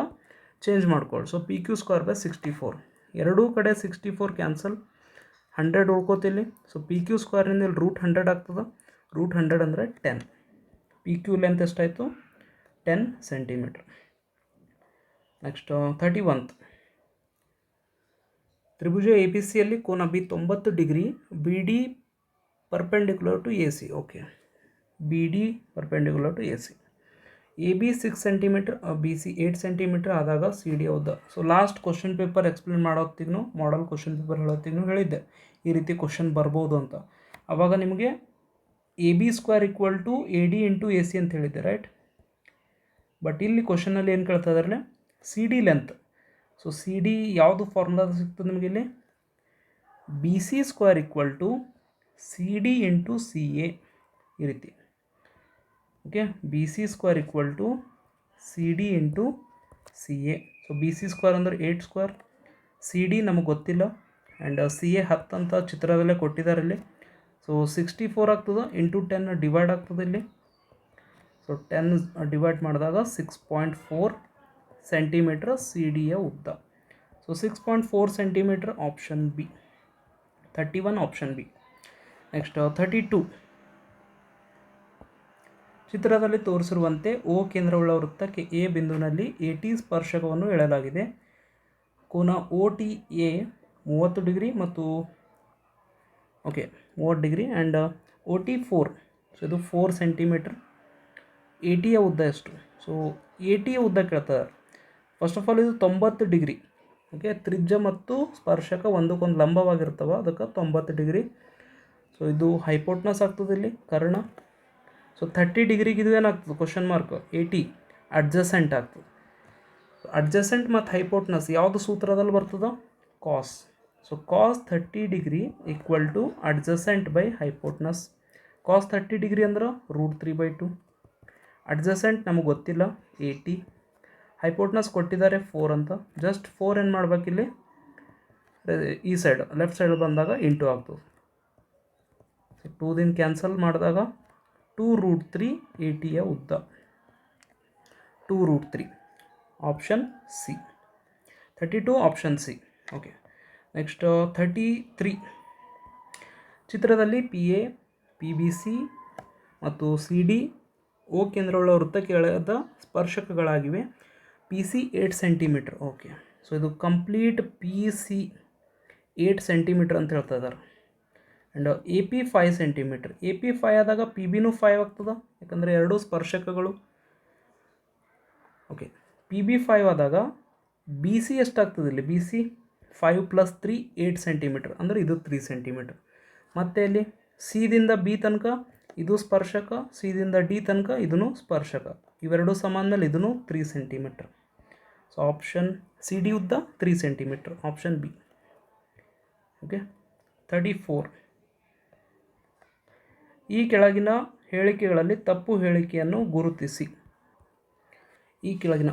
ಚೇಂಜ್ ಮಾಡ್ಕೊಳ್ಳಿ. ಸೊ PQ²/64 ಎರಡೂ ಕಡೆ 64 ಕ್ಯಾನ್ಸಲ್, 100 ಉಳ್ಕೋತಿಲ್ಲಿ. ಸೊ PQ² ಇಲ್ಲಿ √100 ಆಗ್ತದೆ. √100 ಅಂದರೆ 10. ಪಿ ಕ್ಯೂ ಲೆಂತ್ ಎಷ್ಟಾಯಿತು? 10 ಸೆಂಟಿಮೀಟ್ರ್. ನೆಕ್ಸ್ಟ್ 31. ತ್ರಿಭುಜ ಎ ಬಿ ಸಿಯಲ್ಲಿ ಕೋನ B 90 degree, B D perpendicular to A C. Okay, B D perpendicular to A C. A B 6 centimetre, B C 8 centimetre ಆದಾಗ C D ಉದ್ದ. So last question paper explain ಮಾಡೋತ್ತಿಗೂ model question paper ಹೇಳೋತ್ತಿಗೂ ಹೇಳಿದ್ದೆ ಈ ರೀತಿ question ಬರ್ಬೋದು ಅಂತ. ಆವಾಗ ನಿಮಗೆ AB² = AD × AC ಅಂತ ಹೇಳಿದ್ದೆ, ರೈಟ್. ಬಟ್ ಇಲ್ಲಿ ಕ್ವಶನಲ್ಲಿ ಏನು ಕೇಳ್ತಾ ಇದ್ದಾರೆ? C D length. So C D ಯಾವುದು ಫಾರ್ಮುಲಾ ಸಿಗ್ತದೆ ನಿಮಗೆ ಇಲ್ಲಿ? BC² = CD × CA ಈ ರೀತಿ. Okay, BC² = CD × CA. So BC² ಅಂದರೆ 8², CD ನಮಗೆ ಗೊತ್ತಿಲ್ಲ, ಆ್ಯಂಡ್ CA 10 ಅಂತ ಚಿತ್ರದಲ್ಲೇ ಕೊಟ್ಟಿದ್ದಾರೆ ಇಲ್ಲಿ. ಸೊ 64 ಆಗ್ತದೆ, ಇಂಟು 10 ಡಿವೈಡ್ ಆಗ್ತದೆ ಇಲ್ಲಿ. ಸೊ 10 ಡಿವೈಡ್ ಮಾಡಿದಾಗ 6.4 ಸೆಂಟಿಮೀಟ್ರ್ ಸಿ ಡಿಯ ಉದ್ದ. So 6.4 centimetre option B. 31 option B. Next 32. ಚಿತ್ರದಲ್ಲಿ ತೋರಿಸಿರುವಂತೆ ಓ ಕೇಂದ್ರವುಳ್ಳ ವೃತ್ತಕ್ಕೆ ಎ ಬಿಂದುವಿನಲ್ಲಿ AT ಸ್ಪರ್ಶಕವನ್ನು ಎಳೆಯಲಾಗಿದೆ. ಕೋನ OTA 30 ಡಿಗ್ರಿ ಮತ್ತು 30 ಡಿಗ್ರಿ ಆ್ಯಂಡ್ OT 4. ಸೊ ಇದು 4 ಸೆಂಟಿಮೀಟ್ರ್. ATಯ ಉದ್ದ ಎಷ್ಟು? ಸೊ ATಯ ಉದ್ದ ಕೇಳ್ತಾರೆ. ಫಸ್ಟ್ ಆಫ್ ಆಲ್ ಇದು 90 ಡಿಗ್ರಿ. ಓಕೆ, ತ್ರಿಜ್ಯ ಮತ್ತು ಸ್ಪರ್ಶಕ ಒಂದಕ್ಕೊಂದು ಲಂಬವಾಗಿರ್ತವೆ, ಅದಕ್ಕೆ 90 ಡಿಗ್ರಿ. ಸೊ ಇದು ಹೈಪೋಟ್ನಸ್ ಆಗ್ತದೆ ಇಲ್ಲಿ, ಕರ್ಣ. ಸೊ 30 ಡಿಗ್ರಿಗೆ ಇದು ಏನಾಗ್ತದೆ? Question mark. AT ಅಡ್ಜಸೆಂಟ್ ಆಗ್ತದೆ. ಅಡ್ಜಸೆಂಟ್ ಮತ್ತು ಹೈಪೋಟ್ನಸ್ ಯಾವುದು ಸೂತ್ರದಲ್ಲಿ ಬರ್ತದೆ? Cos. So cos 30 degree = adjacent by hypotenuse. Cos 30 degree ಅಂದ್ರೆ √3/2. ಅಡ್ಜಸೆಂಟ್ ನಮಗೆ ಗೊತ್ತಿಲ್ಲ 80. ಹೈಪೋಟ್ನಸ್ ಕೊಟ್ಟಿದ್ದಾರೆ 4 ಅಂತ. ಜಸ್ಟ್ 4 ಏನು ಮಾಡಬೇಕಿಲ್ಲಿ? ಈ ಸೈಡ್ ಲೆಫ್ಟ್ ಸೈಡ್ ಬಂದಾಗ ಇಂಟು ಆಗ್ತದೆ. ಸೊ 2 ದಿನ ಕ್ಯಾನ್ಸಲ್ ಮಾಡಿದಾಗ 2√3 ATಯ ಉದ್ದ. 2√3 option C. 32 option C. Okay, next 33. ಚಿತ್ರದಲ್ಲಿ PA, PBC ಮತ್ತು CD ಓ ಕೇಂದ್ರವುಳ್ಳ ವೃತ್ತಕ್ಕೆ ಎಳೆದ ಸ್ಪರ್ಶಕಗಳಾಗಿವೆ. PC 8 centimetre. ಓಕೆ, ಸೊ ಇದು ಕಂಪ್ಲೀಟ್ PC 8 ಸೆಂಟಿಮೀಟ್ರ್ ಅಂತ ಹೇಳ್ತಾ ಇದ್ದಾರೆ. And AP 5 centimetre. AP 5 ಆದಾಗ PBನೂ 5 ಆಗ್ತದೆ, ಯಾಕಂದರೆ ಎರಡೂ ಸ್ಪರ್ಶಕಗಳು. ಓಕೆ, PB 5 ಆದಾಗ BC ಎಷ್ಟಾಗ್ತದೆ ಇಲ್ಲಿ? BC 5 + 3 8 ಸೆಂಟಿಮೀಟ್ರ್, ಅಂದರೆ ಇದು 3 ಸೆಂಟಿಮೀಟ್ರ್. ಮತ್ತು ಇಲ್ಲಿ ಸಿದಿಂದ ಬಿ ತನಕ ಇದು ಸ್ಪರ್ಶಕ, ಸಿದಿಂದ ಡಿ ತನಕ ಇದೂ ಸ್ಪರ್ಶಕ. ಇವೆರಡೂ ಸಮಾನ ಮೇಲೆ ಇದೂ 3 ಸೆಂಟಿಮೀಟ್ರ್. ಸೊ ಆಪ್ಷನ್ CD ಉದ್ದ 3 ಸೆಂಟಿಮೀಟ್ರ್, ಆಪ್ಷನ್ ಬಿ. ಓಕೆ, 34. ಈ ಕೆಳಗಿನ ಹೇಳಿಕೆಗಳಲ್ಲಿ ತಪ್ಪು ಹೇಳಿಕೆಯನ್ನು ಗುರುತಿಸಿ. ಈ ಕೆಳಗಿನ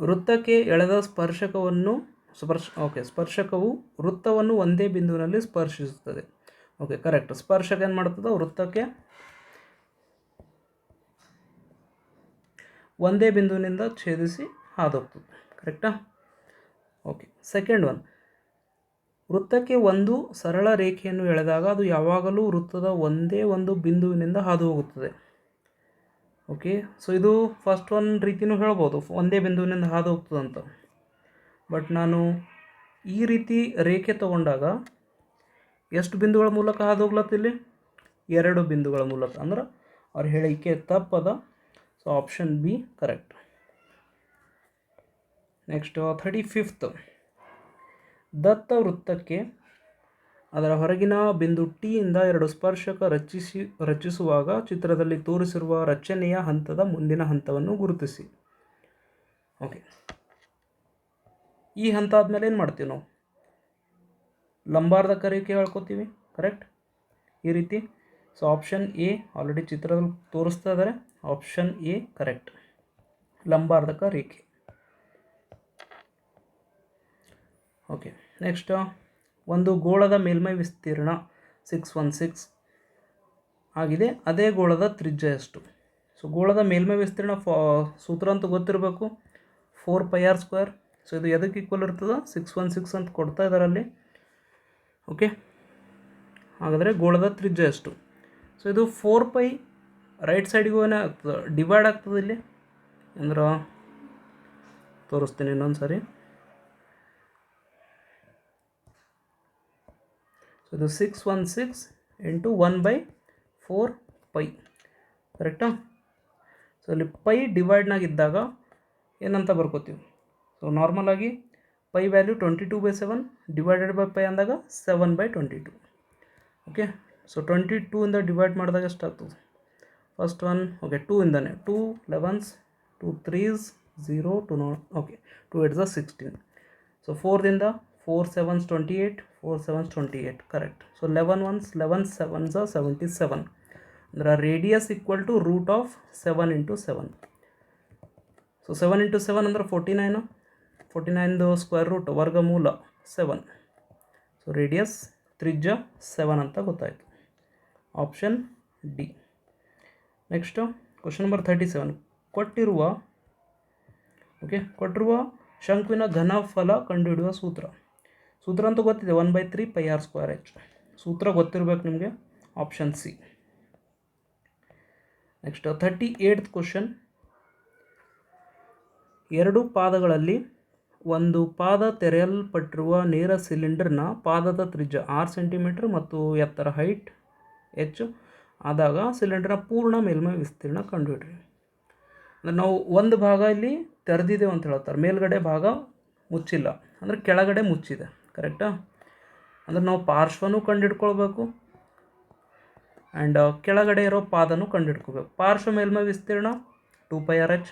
ವೃತ್ತಕ್ಕೆ ಎಳೆದ ಸ್ಪರ್ಶಕವು ವೃತ್ತವನ್ನು ಒಂದೇ ಬಿಂದುವಿನಲ್ಲಿ ಸ್ಪರ್ಶಿಸುತ್ತದೆ. ಕರೆಕ್ಟ್. ಸ್ಪರ್ಶಕ ಏನು ಮಾಡ್ತದೆ? ವೃತ್ತಕ್ಕೆ ಒಂದೇ ಬಿಂದುವಿನಿಂದ ಛೇದಿಸಿ ಹಾದೋಗ್ತದೆ. ಕರೆಕ್ಟಾ? ಓಕೆ. ಸೆಕೆಂಡ್ ಒನ್, ವೃತ್ತಕ್ಕೆ ಒಂದು ಸರಳ ರೇಖೆಯನ್ನು ಎಳೆದಾಗ ಅದು ಯಾವಾಗಲೂ ವೃತ್ತದ ಒಂದೇ ಒಂದು ಬಿಂದುವಿನಿಂದ ಹಾದು ಹೋಗುತ್ತದೆ. ಓಕೆ, ಸೊ ಇದು ಫಸ್ಟ್ ಒನ್ ರೀತಿಯೂ ಹೇಳ್ಬೋದು, ಒಂದೇ ಬಿಂದುವಿನಿಂದ ಹಾದು ಹೋಗ್ತದಂತ. ಬಟ್ ನಾನು ಈ ರೀತಿ ರೇಖೆ ತಗೊಂಡಾಗ ಎಷ್ಟು ಬಿಂದುಗಳ ಮೂಲಕ ಹಾದು ಹೋಗ್ಲತ್ತಿಲ್ಲಿ? 2 ಬಿಂದುಗಳ ಮೂಲಕ. ಅಂದ್ರೆ ಅವ್ರು ಹೇಳಿಕೆ ತಪ್ಪದ. So option B correct. Next 35th, ದತ್ತ ವೃತ್ತಕ್ಕೆ ಅದರ ಹೊರಗಿನ ಬಿಂದು ಟಿ ಇಂದ 2 ಸ್ಪರ್ಶಕ ರಚಿಸುವಾಗ ಚಿತ್ರದಲ್ಲಿ ತೋರಿಸಿರುವ ರಚನೆಯ ಹಂತದ ಮುಂದಿನ ಹಂತವನ್ನು ಗುರುತಿಸಿ. ಓಕೆ, ಈ ಹಂತ ಆದಮೇಲೆ ಏನು ಮಾಡ್ತೀವಿ ನಾವು? ಲಂಬಾರ್ಧಕ ರೇಖೆ ಹೇಳ್ಕೊತೀವಿ. ಕರೆಕ್ಟ್? ಈ ರೀತಿ. ಸೊ ಆಪ್ಷನ್ ಎ ಆಲ್ರೆಡಿ ಚಿತ್ರದಲ್ಲಿ ತೋರಿಸ್ತಾ ಇದ್ದಾರೆ. ಆಪ್ಷನ್ ಎ ಕರೆಕ್ಟ್, ಲಂಬಾರ್ಧಕ ರೇಖೆ. ಓಕೆ, ನೆಕ್ಸ್ಟ್, ಒಂದು ಗೋಳದ ಮೇಲ್ಮೈ ವಿಸ್ತೀರ್ಣ 616 ಆಗಿದೆ. ಅದೇ ಗೋಳದ ತ್ರಿಜ್ಯ ಎಷ್ಟು? ಸೊ ಗೋಳದ ಮೇಲ್ಮೈ ವಿಸ್ತೀರ್ಣ ಸೂತ್ರ ಅಂತೂ ಗೊತ್ತಿರಬೇಕು, 4πr². ಸೊ ಇದು ಎದಕ್ಕೆ ಈಕ್ವಲ್ ಇರ್ತದೆ? 616 ಅಂತ ಕೊಡ್ತಾ ಇದ್ದಾರೆ ಅಲ್ಲಿ. ಓಕೆ, ಹಾಗಾದರೆ ಗೋಳದ ತ್ರಿಜ್ಯ ಎಷ್ಟು? ಸೊ ಇದು 4π ರೈಟ್ ಸೈಡಿಗೂ ಏನಾಗ್ತದೆ? ಡಿವೈಡ್ ಆಗ್ತದೆ ಇಲ್ಲಿ. ಅಂದ್ರೆ ತೋರಿಸ್ತೀನಿ ಇನ್ನೊಂದು ಸಾರಿ. ಸೊ ಇದು 616 ಇಂಟು 1/4π. ಕರೆಕ್ಟಾ? ಸೊ ಇಲ್ಲಿ ಪೈ ಡಿವೈಡ್ನಾಗಿದ್ದಾಗ ಏನಂತ ಬರ್ಕೋತೀವಿ? ಸೊ ನಾರ್ಮಲಾಗಿ pi value 22/7 divided by pi ಅಂದಾಗ 7/22. ಓಕೆ, ಸೊ 22 ಇಂದ ಡಿವೈಡ್ ಮಾಡಿದಾಗ ಎಷ್ಟಾಗ್ತದೆ? ಫಸ್ಟ್ ಒನ್, ಓಕೆ, 2 ಇಂದನೇ 2 11s, 2 3s 0, 2 0. Okay, 2 8s 16. So 4ದಿಂದ 4 7s 28, 4 7s 28. Correct. So 11 1s 11 7s 77. ಅಂದ್ರೆ radius equal to root of 7 into 7. So 7 into 7 ಅಂದ್ರೆ 49. 49ದು square root ವರ್ಗಮೂಲ 7. So radius ತ್ರಿಜ್ಯ 7 ಅಂತ ಗೊತ್ತಾಯಿತು. Option D. Next question number 37. ಕೊಟ್ಟಿರುವ ಶಂಕುವಿನ ಘನಫಲ ಕಂಡುಹಿಡಿಯುವ ಸೂತ್ರ. ಸೂತ್ರ ಅಂತೂ ಗೊತ್ತಿದೆ, 1/3πr²h. ಸೂತ್ರ ಗೊತ್ತಿರಬೇಕು ನಿಮಗೆ. Option C. Next 38th question. 2 ಪಾದಗಳಲ್ಲಿ ಒಂದು ಪಾದ ತೆರೆಯಲ್ಪಟ್ಟಿರುವ ನೇರ ಸಿಲಿಂಡರ್ನ ಪಾದದ ತ್ರಿಜ್ಯ 6 ಸೆಂಟಿಮೀಟರ್ ಮತ್ತು ಎತ್ತರ ಹೈಟ್ h ಆದಾಗ ಸಿಲಿಂಡರ್ನ ಪೂರ್ಣ ಮೇಲ್ಮೈ ವಿಸ್ತೀರ್ಣ ಕಂಡುಹಿಡ್ರಿ. ಅಂದರೆ ನಾವು ಒಂದು ಭಾಗ ಇಲ್ಲಿ ತೆರೆದಿದ್ದೇವೆ ಅಂತ ಹೇಳ್ತಾರೆ, ಮೇಲ್ಗಡೆ ಭಾಗ ಮುಚ್ಚಿಲ್ಲ, ಅಂದರೆ ಕೆಳಗಡೆ ಮುಚ್ಚಿದೆ. ಕರೆಕ್ಟಾ? ಅಂದರೆ ನಾವು ಪಾರ್ಶ್ವನೂ ಕಂಡುಹಿಡ್ಕೊಳ್ಬೇಕು ಆ್ಯಂಡ್ ಕೆಳಗಡೆ ಇರೋ ಪಾದನೂ ಕಂಡುಹಿಡ್ಕೋಬೇಕು. ಪಾರ್ಶ್ವ ಮೇಲ್ಮೈ ವಿಸ್ತೀರ್ಣ 2πrh,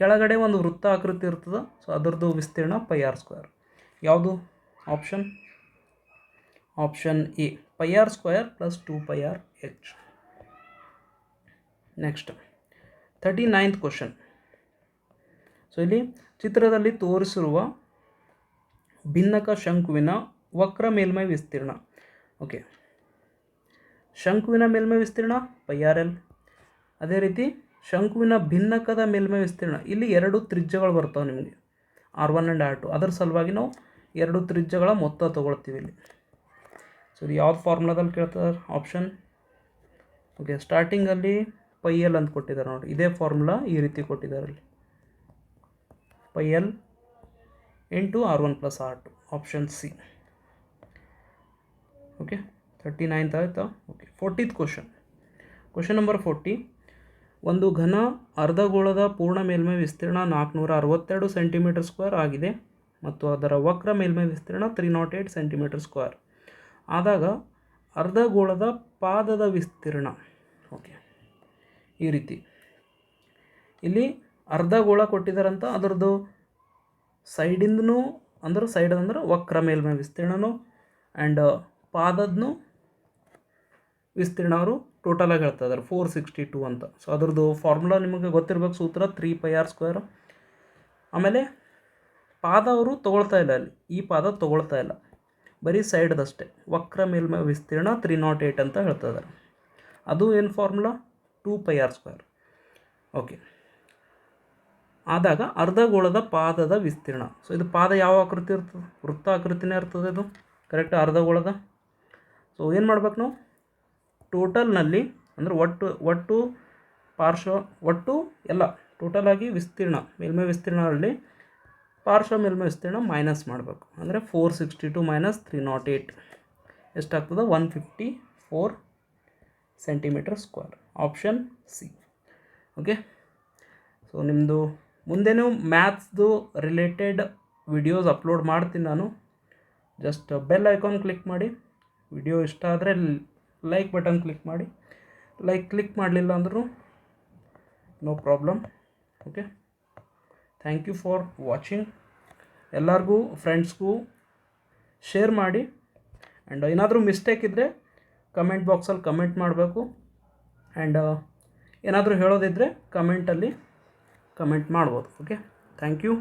ಕೆಳಗಡೆ ಒಂದು ವೃತ್ತ ಆಕೃತಿ ಇರ್ತದೆ, ಸೊ ಅದರದ್ದು ವಿಸ್ತೀರ್ಣ πr². ಯಾವುದು option? Option A, πr² + 2πrh. Next 39th question. So ಇಲ್ಲಿ ಚಿತ್ರದಲ್ಲಿ ತೋರಿಸಿರುವ ಭಿನ್ನಕ ಶಂಕುವಿನ ವಕ್ರ ಮೇಲ್ಮೈ ವಿಸ್ತೀರ್ಣ. ಓಕೆ, ಶಂಕುವಿನ ಮೇಲ್ಮೈ ವಿಸ್ತೀರ್ಣ πrl. ಅದೇ ರೀತಿ ಶಂಕುವಿನ ಭಿನ್ನಕದ ಮೇಲ್ಮೈ ವಿಸ್ತೀರ್ಣ, ಇಲ್ಲಿ 2 ತ್ರಿಜ್ಯಗಳು ಬರ್ತಾವೆ ನಿಮಗೆ, R1 ಆ್ಯಂಡ್ R2. ಅದರ ಸಲುವಾಗಿ ನಾವು 2 ತ್ರಿಜ್ಯಗಳ ಮೊತ್ತ ತೊಗೊಳ್ತೀವಿ ಇಲ್ಲಿ. ಸೊ ಇದು ಯಾವ್ದು ಫಾರ್ಮುಲಾದಲ್ಲಿ ಕೇಳ್ತಾರೆ? ಆಪ್ಷನ್ ಓಕೆ, ಸ್ಟಾರ್ಟಿಂಗಲ್ಲಿ πl ಅಂತ ಕೊಟ್ಟಿದ್ದಾರೆ ನೋಡಿ, ಇದೇ ಫಾರ್ಮುಲಾ ಈ ರೀತಿ ಕೊಟ್ಟಿದ್ದಾರೆ ಅಲ್ಲಿ, πl into R1 + R2. Option C. Okay, 39th ಆಯಿತಾ? Okay, 40th question. Question number 40. ಒಂದು ಘನ ಅರ್ಧಗೋಳದ ಪೂರ್ಣ ಮೇಲ್ಮೈ ವಿಸ್ತೀರ್ಣ 462 cm² ಆಗಿದೆ ಮತ್ತು ಅದರ ವಕ್ರ ಮೇಲ್ಮೈ ವಿಸ್ತೀರ್ಣ 308 cm². ಆದಾಗ ಅರ್ಧಗೋಳದ ಪಾದದ ವಿಸ್ತೀರ್ಣ. ಓಕೆ, ಈ ರೀತಿ ಇಲ್ಲಿ ಅರ್ಧಗೋಳ ಕೊಟ್ಟಿದ್ದಾರಂತ, ಅದರದ್ದು ಸೈಡಿಂದನೂ ಅಂದ್ರೆ ಸೈಡ್ ಅಂದ್ರೆ ವಕ್ರ ಮೇಲ್ಮೈ ವಿಸ್ತೀರ್ಣನೂ ಆ್ಯಂಡ್ ಪಾದದನು ವಿಸ್ತೀರ್ಣ ಅವರು ಟೋಟಲಾಗಿ ಹೇಳ್ತಾ ಇದ್ದಾರೆ 462 ಅಂತ. ಸೊ ಅದ್ರದ್ದು ಫಾರ್ಮುಲಾ ನಿಮಗೆ ಗೊತ್ತಿರಬೇಕು, ಸೂತ್ರ 3πr². ಆಮೇಲೆ ಪಾದ ಅವರು ತೊಗೊಳ್ತಾ ಇಲ್ಲ, ಅಲ್ಲಿ ಈ ಪಾದ ತೊಗೊಳ್ತಾ ಇಲ್ಲ, ಬರೀ ಸೈಡ್ದಷ್ಟೇ. ವಕ್ರ ಮೇಲ್ಮೈ ವಿಸ್ತೀರ್ಣ 308 ಅಂತ ಹೇಳ್ತಾ ಇದ್ದಾರೆ. ಅದು ಏನು ಫಾರ್ಮುಲಾ? 2πr². ಓಕೆ, ಆದಾಗ ಅರ್ಧಗೋಳದ ಪಾದದ ವಿಸ್ತೀರ್ಣ. ಸೊ ಇದು ಪಾದ ಯಾವ ಆಕೃತಿ ಇರ್ತದೆ? ವೃತ್ತ ಆಕೃತಿನೇ ಇರ್ತದೆ ಇದು, ಕರೆಕ್ಟ್, ಅರ್ಧಗೋಳದ. ಸೊ ಏನು ಮಾಡ್ಬೇಕು ನಾವು? ಟೋಟಲ್ನಲ್ಲಿ ಅಂದರೆ ಒಟ್ಟು ಪಾರ್ಶ್ವ ಒಟ್ಟು ಎಲ್ಲ ಟೋಟಲಾಗಿ ವಿಸ್ತೀರ್ಣ, ಮೇಲ್ಮೈ ವಿಸ್ತೀರ್ಣದಲ್ಲಿ ಪಾರ್ಶ್ವ ಮೇಲ್ಮೈ ವಿಸ್ತೀರ್ಣ ಮೈನಸ್ ಮಾಡಬೇಕು. ಅಂದರೆ 462 ಮೈನಸ್ 308 ಎಷ್ಟಾಗ್ತದೆ? 154 centimetre square. Option C. Okay. So ನಿಮ್ಮದು ಮುಂದೆನೂ ಮ್ಯಾಥ್ಸ್ದು ರಿಲೇಟೆಡ್ ವಿಡಿಯೋಸ್ ಅಪ್ಲೋಡ್ ಮಾಡ್ತೀನಿ ನಾನು. ಜಸ್ಟ್ ಬೆಲ್ ಐಕಾನ್ ಕ್ಲಿಕ್ ಮಾಡಿ. ವಿಡಿಯೋ ಇಷ್ಟ ಆದರೆ ಲೈಕ್ ಬಟನ್ ಕ್ಲಿಕ್ ಮಾಡಿ. ಲೈಕ್ ಕ್ಲಿಕ್ ಮಾಡಲಿಲ್ಲ ಅಂದರೂ no problem. Okay. Thank you for watching. ಎಲ್ಲರಿಗೂ ಫ್ರೆಂಡ್ಸ್ಗೂ ಶೇರ್ ಮಾಡಿ. ಆ್ಯಂಡ್ ಏನಾದರೂ ಮಿಸ್ಟೇಕ್ ಇದ್ದರೆ ಕಮೆಂಟ್ ಬಾಕ್ಸಲ್ಲಿ ಕಮೆಂಟ್ ಮಾಡಬೇಕು. ಆ್ಯಂಡ್ ಏನಾದರೂ ಹೇಳೋದಿದ್ದರೆ ಕಮೆಂಟಲ್ಲಿ ಕಮೆಂಟ್ ಮಾಡ್ಬೋದು. ಓಕೆ. Thank you.